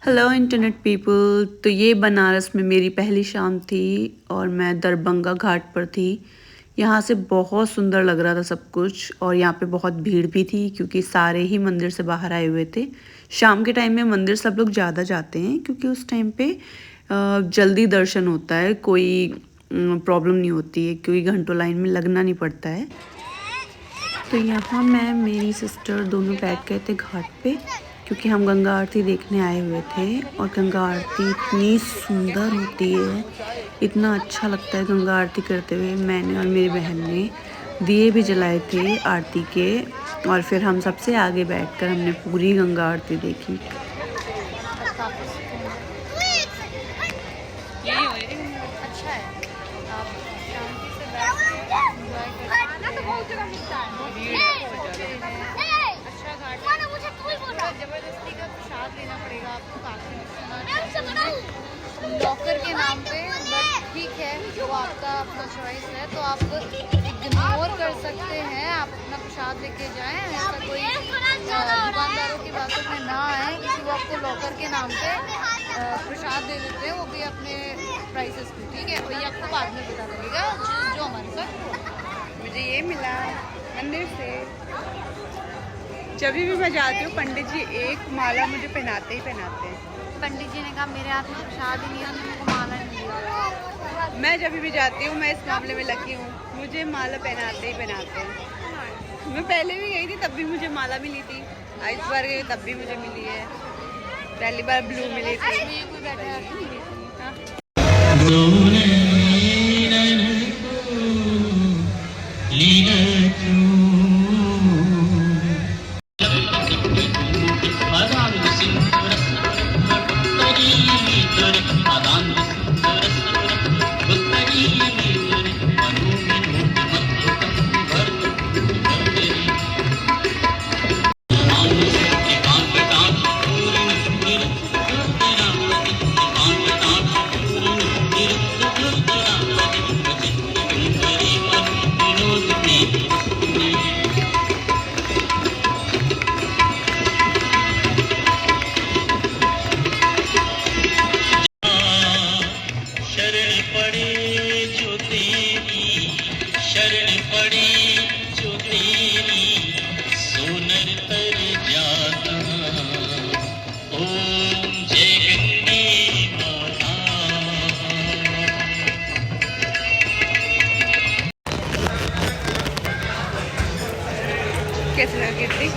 Hello internet people. तो ये बनारस में मेरी पहली शाम थी और मैं दरभंगा घाट पर थी। यहाँ से बहुत सुंदर लग रहा था सब कुछ और यहाँ पे बहुत भीड़ भी थी क्योंकि सारे ही मंदिर से बाहर आए हुए थे। शाम के टाइम में मंदिर सब लोग ज़्यादा जाते हैं क्योंकि उस टाइम पे जल्दी दर्शन होता है, कोई प्रॉब्लम नहीं होती है क्योंकि घंटों लाइन में लगना नहीं पड़ता है। तो यहाँ मैं मेरी सिस्टर दोनों बैठ गए थे घाट पे क्योंकि हम गंगा आरती देखने आए हुए थे और गंगा आरती इतनी सुंदर होती है, इतना अच्छा लगता है गंगा आरती करते हुए। मैंने और मेरी बहन ने दिए भी जलाए थे आरती के और फिर हम सबसे आगे बैठकर हमने पूरी गंगा आरती देखी। जबरदस्ती का प्रसाद लेना पड़ेगा आपको, काफी लॉकर के नाम पे, बट ठीक है जो आपका अपना चॉइस है, तो आप इग्नोर कर सकते हैं, आप अपना प्रसाद लेके जाएं। ऐसा कोई दुकानदारों की बातों में ना आए क्योंकि वो आपको लॉकर के नाम पे प्रसाद दे देते हैं, वो भी अपने प्राइसेस पे, ठीक है। वही आपको बाद में पता लगेगा जो हमारे साथ। मुझे ये मिला मंदिर से, जब भी मैं जाती हूँ पंडित जी एक माला मुझे पहनाते ही पहनाते हैं। पंडित जी ने कहा मेरे हाथ में प्रसाद ही नहीं है, मेरे को माला नहीं दिया। मैं जब भी जाती हूँ मैं इस मामले में लकी हूँ, मुझे माला पहनाते ही पहनाते हैं। मैं पहले भी गई थी तब भी मुझे माला मिली थी, इस बार गई तब भी मुझे मिली है। पहली बार ब्लू मिली थी। कैसे लगी थी?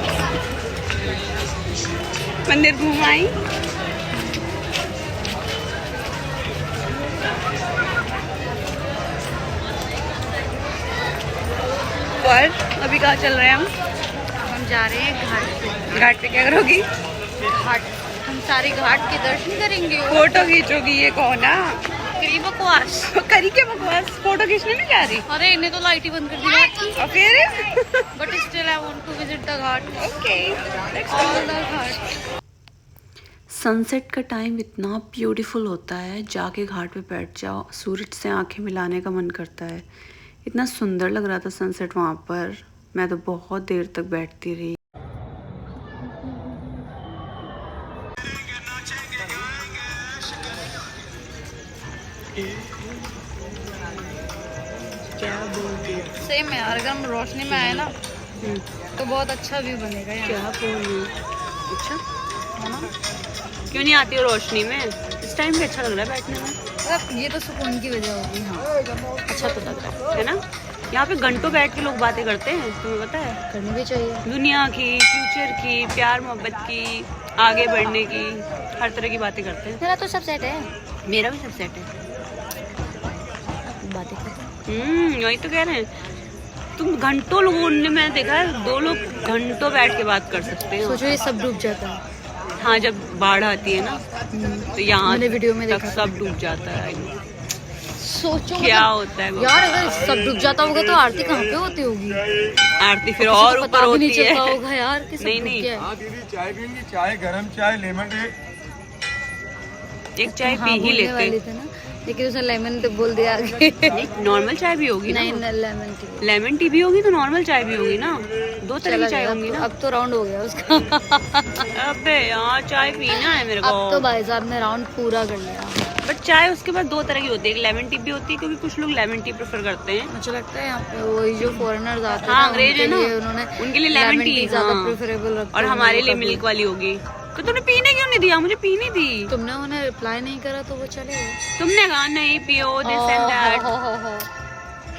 मंदिर घूम आई। और अभी कहाँ चल रहे हैं हम जा रहे हैं घाट पे। घाट पे क्या करोगी? घाट, हम सारे घाट के दर्शन करेंगे। फोटो खींचोगी? ये कौन ना करी बकवास, करी के बकवास, फोटो खींचने नहीं जा रही? अरे इन्हें तो लाइट ही बंद कर दी और फिर but still I want to visit the ghat. Okay, all the ghat. Sunset का टाइम इतना ब्यूटीफुल होता है, जाके घाट पे बैठ जाओ, सूरज से आंखें मिलाने का मन करता है। इतना सुंदर लग रहा था सनसेट वहाँ पर, मैं तो बहुत देर तक बैठती रही। क्या बोलती है? सेम है यार, अगर हम रोशनी में आए ना तो बहुत अच्छा व्यू बनेगा यहाँ। क्या बोल रही? अच्छा है ना? क्यों नहीं आती हो रोशनी में? इस टाइम पे अच्छा लग रहा है बैठने में। मतलब ये तो सुकून की वजह होगी। हाँ अच्छा तो लग रहा है ना? यहाँ पे घंटों बैठ के लोग बातें करते हैं, तुम्हें पता है? करनी भी चाहिए। दुनिया की, फ्यूचर की, प्यार मोहब्बत की, आगे बढ़ने की, हर तरह की बातें करते हैं। मेरा तो सब सेट है। मेरा भी सब सेट है। बातें करते वही तो कह रहे हैं। तुम घंटों लोगों ने, मैं देखा है 2 लोग घंटों बैठ के बात कर सकते हैं। सोचो ये सब डूब जाता है। हाँ, जब बाढ़ आती है ना तो यहाँ मैंने वीडियो में तक देखा सब डूब जाता है। सोचो क्या होता है यार, अगर सब डूब जाता होगा तो आरती कहाँ पे होती होगी? आरती फिर और ऊपर होती है। होगा यार कि सब नहीं डूब नहीं, गया है। हाँ दीदी, चाय पीएंगी? चाय, गरम चाय, लेमन टी। एक चाय हाँ, पी ही बोलने लेते वाले हैं। थे ना लेकिन उसने लेमन तो बोल दिया आगे। नॉर्मल चाय भी होगी ना? नहीं, लेमन टी। लेमन टी भी होगी तो नॉर्मल चाय भी होगी ना, दो तरह की चाय होंगी ना। अब तो राउंड हो गया उसका। अबे यार चाय पीना है मेरे को। अब तो भाई साहब ने राउंड पूरा कर लिया। बट चाय उसके बाद दो तरह की होती है, एक लेमन टी भी होती है, क्योंकि कुछ लोग लेमन टी प्रेफर करते हैं। मुझे लगता है यहाँ पे वही जो फॉरेनर्स आते हैं, हाँ अंग्रेज है ना, उन्होंने उनके लिए लेमन टी ज्यादा प्रेफरेबल रखते हैं, और हमारे लिए मिल्क वाली होगी। तो तूने पीने क्यों नहीं दिया? मुझे पीनी थी। तुमने उन्हें रिप्लाई नहीं करा तो वो चले गए। तुमने कहा नहीं पियो दिस एंड दैट।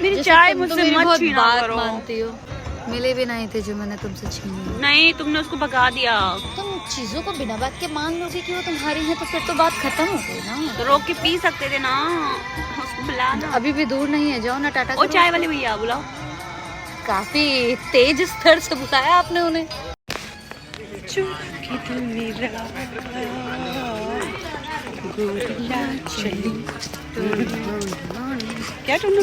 मेरी जैसे चाय तुम तो मुझसे मेरी मत बहुत छीना बात करो। मानती हो। मिले भी नहीं थे जो मैंने तुमसे छीनी। नहीं तुमने उसको भगा दिया। तुम चीजों को बिना बात के मान लोगे कि वो तुम्हारी है, तो फिर तो बात खत्म हो गई ना। तो रोक के पी सकते थे ना, उसको बुला ना। अभी भी दूर नहीं है, जाओ ना टाटा ओ करो। चाय वाले भैया बुलाओ। काफी तेज स्तर से बुलाया आपने उन्हें। क्या चली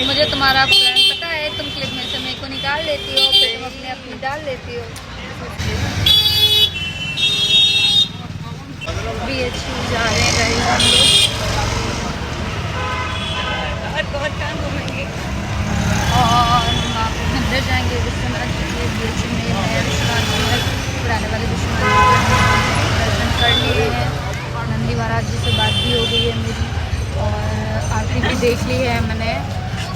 मुझे तुम्हारा प्लान पता है, तुम क्लिप में से मेरे को निकाल लेती हो, फिर तुम अपनी डाल लेती हो। भी अच्छी जा रहे हैं गाइस हम लोग, और कहाँ घूमेंगे, और हम आप अंदर जाएंगे विश्वनाथ जी के बीच में, नया विश्वनाथ जी पुराने वाले विश्वनाथ जी दर्शन कर लिए हैं। नंदी महाराज जी से बात भी हो गई है मेरी, और आरती भी देख ली है मैंने।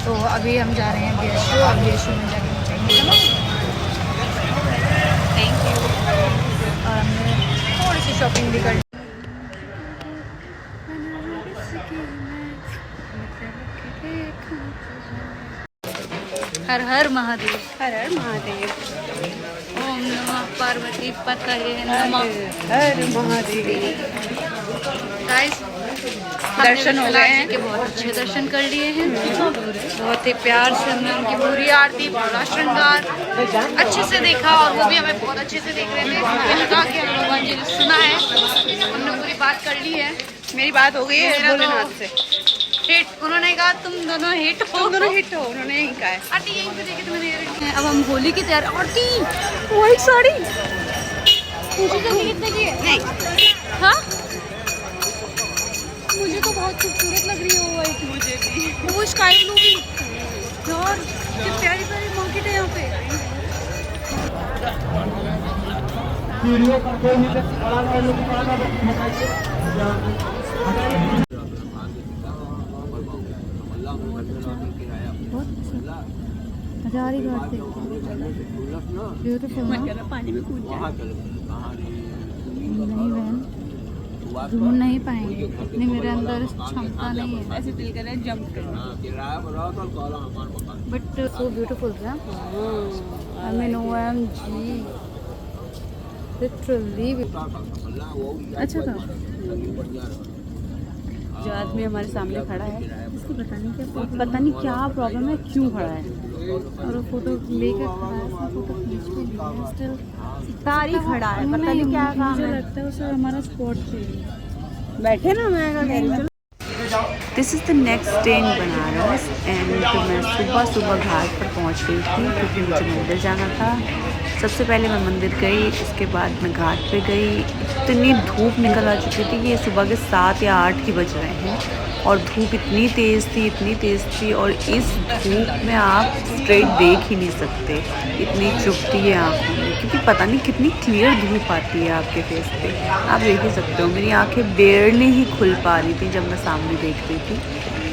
तो अभी हम जा रहे हैं BSU, और BSU में जाके पहुँचेंगे। Thank you. और हमने थोड़ी सी शॉपिंग भी कर ली। हर हर महादेव, हर हर महादेव, ओम नमः पार्वती पतये नमः, हर महादेव। गाइस दर्शन हो गए हैं, के बहुत अच्छे दर्शन कर लिए हैं। बहुत ही प्यार से हमने उनकी पूरी आरती, पूरा श्रृंगार अच्छे से देखा, और वो भी हमें बहुत अच्छे से देख रहे थे। हमें लगा कि हम लोगों ने सुना है, उन्होंने पूरी बात कर ली है। मेरी बात हो गई है भोलेनाथ से। हिट, उन्होंने कहा तुम दोनों हिट हो, तुम दोनों हिट हो, उन्होंने यही कहा है। आंटी यहीं पे देखे तो मैंने। अब हम होली की तैयारी। आंटी व्हाइट साड़ी मुझे तो कितने की है? नहीं, हाँ मुझे तो बहुत खूबसूरत लग रही है वो वाइट। मुझे भी। वो स्काई ब्लू भी यार, कितनी प्यारी प्यारी मार्केट है यहाँ पे। हजारी घाट से ब्यूटीफुल ना। पानी में कूद जाए। नहीं बहन, ढूंढ नहीं पाएंगे, इतनी मेरे अंदर क्षमता नहीं है। ऐसे दिल कर रहा है जंप करना। बट सो ब्यूटीफुल है। I mean OMG, literally. अच्छा था। जो आदमी हमारे सामने खड़ा है, इसको पता नहीं क्या प्रॉब्लम है, क्यों खड़ा है, और वो फोटो लेकर खड़ा है, उसने फोटो खींच भी लिया है। स्टिल तारी खड़ा है, पता नहीं क्या काम मुझे है। लगता है उसे हमारा स्पॉट चाहिए। बैठे ना, मैं क्या कह रही हूँ। This is the next day in Banaras, and मैं सुबह सुबह घाट पर पहुँच गई थी, क्योंकि मुझे मंदिर जाना था। सबसे पहले मैं मंदिर गई, उसके बाद मैं घाट पे गई। इतनी धूप निकल आ चुकी थी कि ये सुबह के 7 या 8 ही बज रहे हैं, और धूप इतनी तेज़ थी, और इस धूप में आप स्ट्रेट देख ही नहीं सकते, इतनी चुभती है आँखों में, क्योंकि पता नहीं कितनी क्लियर धूप आती है आपके फेस पे। आप देख ही सकते हो, मेरी आँखें बेयरली ही खुल पा रही थी जब मैं सामने देख रही थी,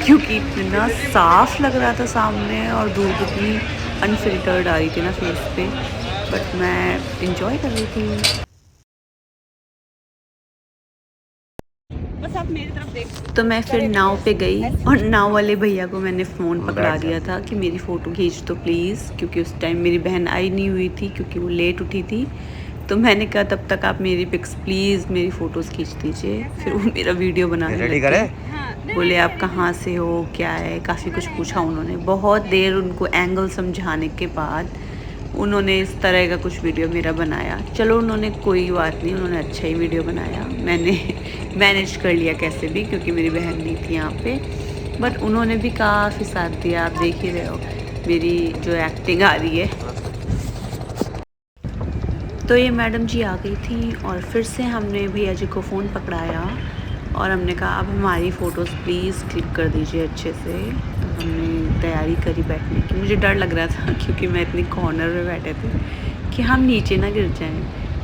क्योंकि इतना साफ लग रहा था सामने, और धूप इतनी अनफिल्टर्ड आ रही थी ना फेस पे। बट मैं इंजॉय कर रही थी। बस आप मेरी तरफ देख। तो मैं फिर नाव पे गई, और नाव वाले भैया को मैंने फ़ोन पकड़ा दिया था कि मेरी फ़ोटो खींच दो प्लीज़, क्योंकि उस टाइम मेरी बहन आई नहीं हुई थी, क्योंकि वो लेट उठी थी। तो मैंने कहा तब तक आप मेरी पिक्स प्लीज़, मेरी फ़ोटोज़ खींच दीजिए। फिर वो मेरा वीडियो बनाने लगे। बोले आप कहाँ से हो, क्या है, काफ़ी कुछ पूछा उन्होंने। बहुत देर उनको एंगल समझाने के बाद उन्होंने इस तरह का कुछ वीडियो मेरा बनाया। चलो उन्होंने कोई बात नहीं, उन्होंने अच्छा ही वीडियो बनाया, मैंने मैनेज कर लिया कैसे भी, क्योंकि मेरी बहन नहीं थी यहाँ पे। बट उन्होंने भी काफ़ी साथ दिया, आप देख ही रहे हो। मेरी जो एक्टिंग आ रही है। तो ये मैडम जी आ गई थी और फिर से हमने भैया जी को फ़ोन पकड़ाया और हमने कहा अब हमारी फ़ोटोज़ प्लीज़ क्लिक कर दीजिए अच्छे से। तो हमने तैयारी करी बैठने की। मुझे डर लग रहा था क्योंकि मैं इतनी कॉर्नर में बैठे थे कि हम नीचे ना गिर जाएं।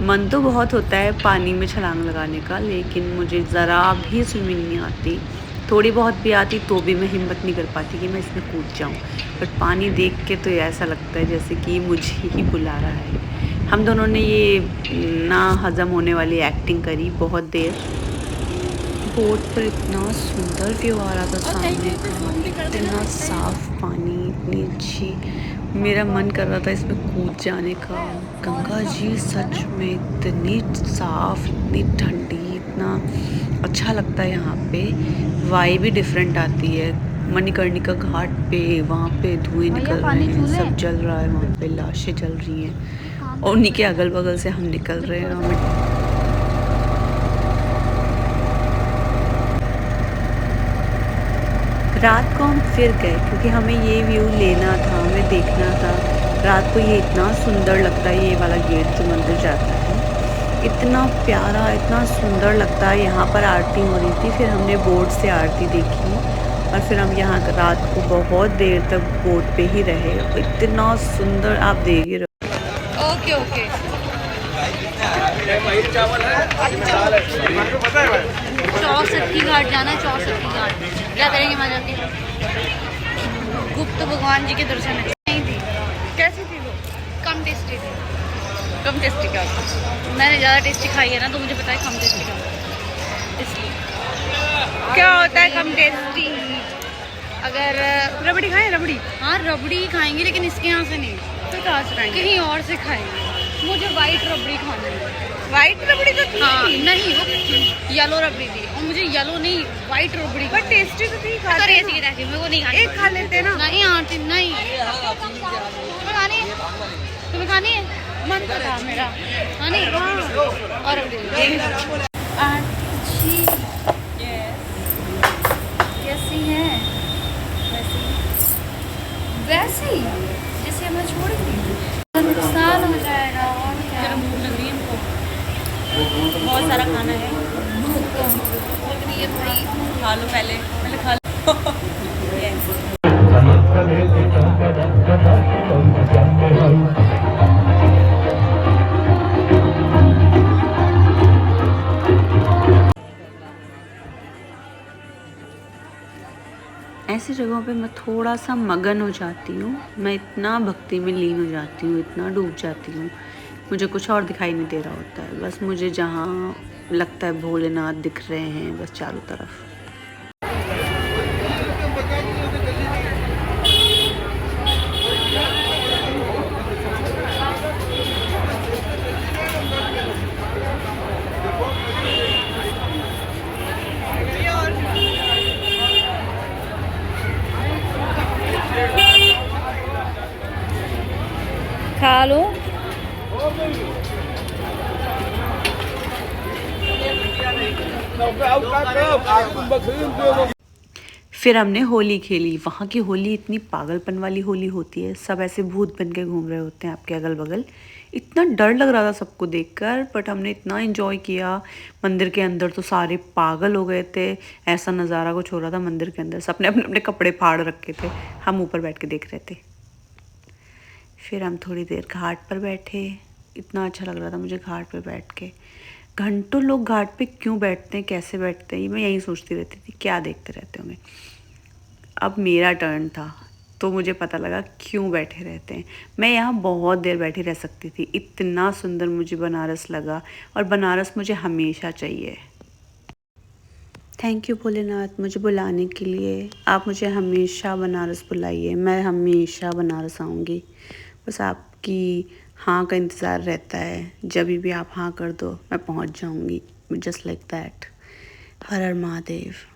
मन तो बहुत होता है पानी में छलांग लगाने का, लेकिन मुझे ज़रा भी स्विमिंग नहीं आती। थोड़ी बहुत भी आती तो भी मैं हिम्मत नहीं कर पाती कि मैं इसमें कूद जाऊँ। बट पानी देख के तो ऐसा लगता है जैसे कि मुझे ही बुला रहा है। हम दोनों ने ये ना हज़म होने वाली एक्टिंग करी बहुत देर। बोट पर इतना सुंदर व्यू आ रहा था सामने का, इतना साफ पानी, इतनी अच्छी। मेरा मन कर रहा था इसमें कूद जाने का। गंगा जी सच में इतनी साफ, इतनी ठंडी, इतना अच्छा लगता है यहाँ पे। वाइब भी डिफरेंट आती है। मणिकर्णिका घाट पे वहाँ पे धुएं निकल रहे हैं, सब जल रहा है, वहाँ पे लाशें जल रही हैं और उन्हीं के अगल बगल से हम निकल रहे हैं। हमें रात को हम फिर गए क्योंकि हमें ये व्यू लेना था, हमें देखना था। रात को ये इतना सुंदर लगता है, ये वाला गेट जो मंदिर जाता है इतना प्यारा, इतना सुंदर लगता है। यहाँ पर आरती हो रही थी, फिर हमने बोट से आरती देखी और फिर हम यहाँ रात को बहुत देर तक बोट पे ही रहे। इतना सुंदर, आप देख ही रहे। Okay okay. चौसठी घाट जाना है, चौसठी घाट क्या करेंगे वहाँ जाके? गुप्त भगवान जी के दर्शन नहीं थी। कैसी थी वो? कम टेस्टी थी। कम टेस्टी का मैंने ज़्यादा टेस्टी खाई है ना, तो मुझे पता है कम टेस्टी का इसलिए क्या होता है कम टेस्टी। अगर रबड़ी खाएं, रबड़ी, हाँ रबड़ी खाएंगे, लेकिन इसके यहाँ से नहीं। तो कहाँ से खाएंगे? कहीं और से खाएंगे। मुझे वाइट रबड़ी खानी है। वाइट रबड़ी तो थी? हाँ, नहीं वो येलो रबड़ी थी और मुझे येलो नहीं वाइट रबड़ी। बट टेस्टी तो थी। खाते ऐसी रहती, मेरे को नहीं खानी। एक खा लेते ना। नहीं आती नहीं। तुम्हें खानी है? तुम्हें खानी है? मन तो था मेरा खानी। हाँ और अच्छी कैसी है? वैसी जैसे हमें छोड़ी थी। नुकसान हो जाएगा और क्या। भूख लग रही है इनको, बहुत सारा खाना है। भूख तो लग रही है भाई, खा लो पहले खा लो। ऐसी जगहों पे मैं थोड़ा सा मगन हो जाती हूँ। मैं इतना भक्ति में लीन हो जाती हूँ, इतना डूब जाती हूँ, मुझे कुछ और दिखाई नहीं दे रहा होता है। बस मुझे जहाँ लगता है भोलेनाथ दिख रहे हैं बस चारों तरफ। खा लो। फिर हमने होली खेली। वहाँ की होली इतनी पागलपन वाली होली होती है, सब ऐसे भूत बन के घूम रहे होते हैं आपके अगल बगल। इतना डर लग रहा था सबको देखकर, बट हमने इतना एंजॉय किया। मंदिर के अंदर तो सारे पागल हो गए थे, ऐसा नज़ारा कुछ हो रहा था मंदिर के अंदर। सबने अपने अपने कपड़े फाड़ रखे थे, हम ऊपर बैठ के देख रहे थे। फिर हम थोड़ी देर घाट पर बैठे, इतना अच्छा लग रहा था मुझे घाट पर बैठ के। घंटों लोग घाट पे क्यों बैठते हैं, कैसे बैठते हैं, मैं यही सोचती रहती थी, क्या देखते रहते होंगे। अब मेरा टर्न था तो मुझे पता लगा क्यों बैठे रहते हैं। मैं यहाँ बहुत देर बैठी रह सकती थी, इतना सुंदर मुझे बनारस लगा और बनारस मुझे हमेशा चाहिए। थैंक यू भोलेनाथ मुझे बुलाने के लिए। आप मुझे हमेशा बनारस बुलाइए, मैं हमेशा बनारस आऊँगी। बस आपकी हाँ का इंतज़ार रहता है, जब भी आप हाँ कर दो मैं पहुँच जाऊँगी, just like that. Her her Mahadev.